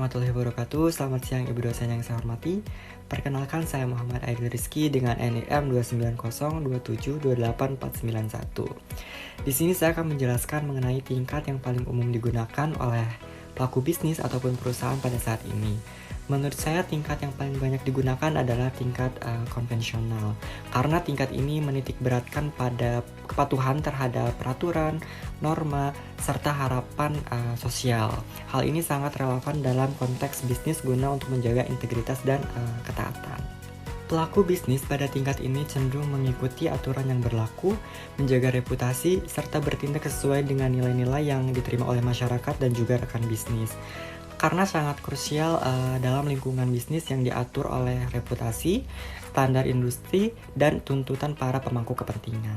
warahmatullahi wabarakatuh. Selamat siang Ibu dosen yang saya hormati. Perkenalkan, saya Muhammad Aidil Rizky dengan NIM 290272841. Di sini saya akan menjelaskan mengenai tingkat yang paling umum digunakan oleh pelaku bisnis ataupun perusahaan pada saat ini. Menurut saya tingkat yang paling banyak digunakan adalah tingkat konvensional, karena tingkat ini menitik beratkan pada kepatuhan terhadap peraturan, norma, serta harapan sosial. Hal ini sangat relevan dalam konteks bisnis guna untuk menjaga integritas dan ketaatan. Pelaku bisnis pada tingkat ini cenderung mengikuti aturan yang berlaku, menjaga reputasi, serta bertindak sesuai dengan nilai-nilai yang diterima oleh masyarakat dan juga rekan bisnis. Karena sangat krusial dalam lingkungan bisnis yang diatur oleh reputasi, standar industri, dan tuntutan para pemangku kepentingan.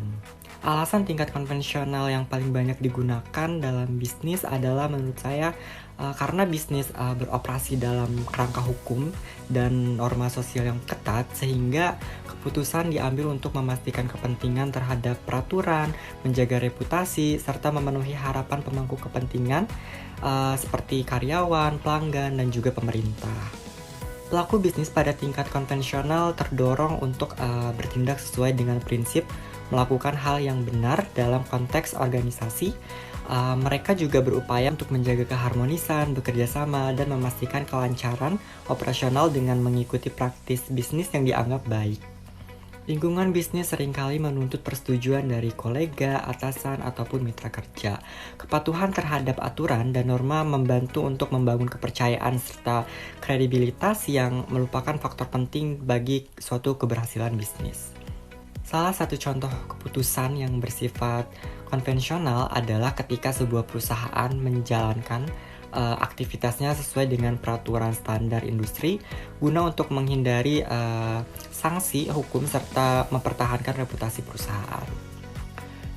Alasan tingkat konvensional yang paling banyak digunakan dalam bisnis adalah menurut saya karena bisnis beroperasi dalam kerangka hukum dan norma sosial yang ketat, sehingga keputusan diambil untuk memastikan kepentingan terhadap peraturan, menjaga reputasi, serta memenuhi harapan pemangku kepentingan seperti karyawan, pelanggan, dan juga pemerintah. Pelaku bisnis pada tingkat konvensional terdorong untuk bertindak sesuai dengan prinsip melakukan hal yang benar dalam konteks organisasi. Mereka juga berupaya untuk menjaga keharmonisan, bekerja sama, dan memastikan kelancaran operasional dengan mengikuti praktis bisnis yang dianggap baik. Lingkungan bisnis seringkali menuntut persetujuan dari kolega, atasan, ataupun mitra kerja. Kepatuhan terhadap aturan dan norma membantu untuk membangun kepercayaan serta kredibilitas yang merupakan faktor penting bagi suatu keberhasilan bisnis. Salah satu contoh keputusan yang bersifat konvensional adalah ketika sebuah perusahaan menjalankan aktivitasnya sesuai dengan peraturan standar industri guna untuk menghindari sanksi hukum serta mempertahankan reputasi perusahaan.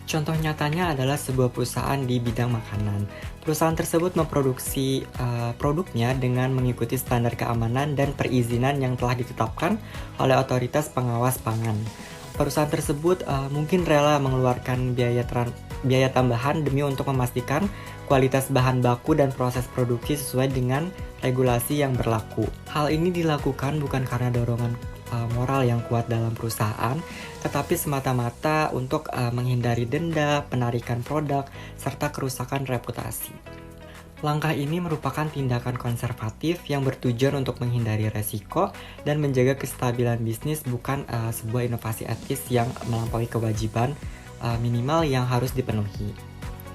Contoh nyatanya adalah sebuah perusahaan di bidang makanan. Perusahaan tersebut memproduksi produknya dengan mengikuti standar keamanan dan perizinan yang telah ditetapkan oleh otoritas pengawas pangan. Perusahaan tersebut mungkin rela mengeluarkan biaya tambahan demi untuk memastikan kualitas bahan baku dan proses produksi sesuai dengan regulasi yang berlaku. Hal ini dilakukan bukan karena dorongan moral yang kuat dalam perusahaan, tetapi semata-mata untuk menghindari denda, penarikan produk, serta kerusakan reputasi. Langkah ini merupakan tindakan konservatif yang bertujuan untuk menghindari resiko dan menjaga kestabilan bisnis, bukan sebuah inovasi etis yang melampaui kewajiban minimal yang harus dipenuhi.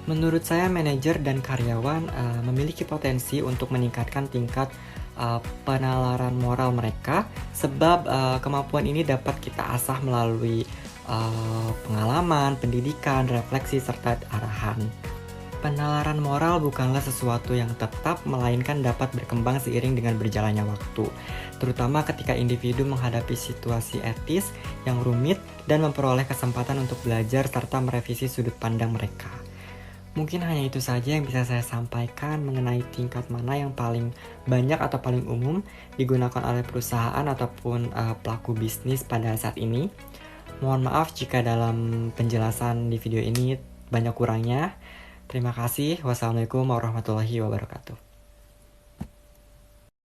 Menurut saya, manajer dan karyawan memiliki potensi untuk meningkatkan tingkat penalaran moral mereka, sebab kemampuan ini dapat kita asah melalui pengalaman, pendidikan, refleksi, serta arahan. Penalaran moral bukanlah sesuatu yang tetap, melainkan dapat berkembang seiring dengan berjalannya waktu, terutama ketika individu menghadapi situasi etis yang rumit dan memperoleh kesempatan untuk belajar serta merevisi sudut pandang mereka. Mungkin hanya itu saja yang bisa saya sampaikan mengenai tingkat mana yang paling banyak atau paling umum digunakan oleh perusahaan ataupun pelaku bisnis pada saat ini. Mohon maaf jika dalam penjelasan di video ini banyak kurangnya. Terima kasih. Wassalamualaikum warahmatullahi wabarakatuh.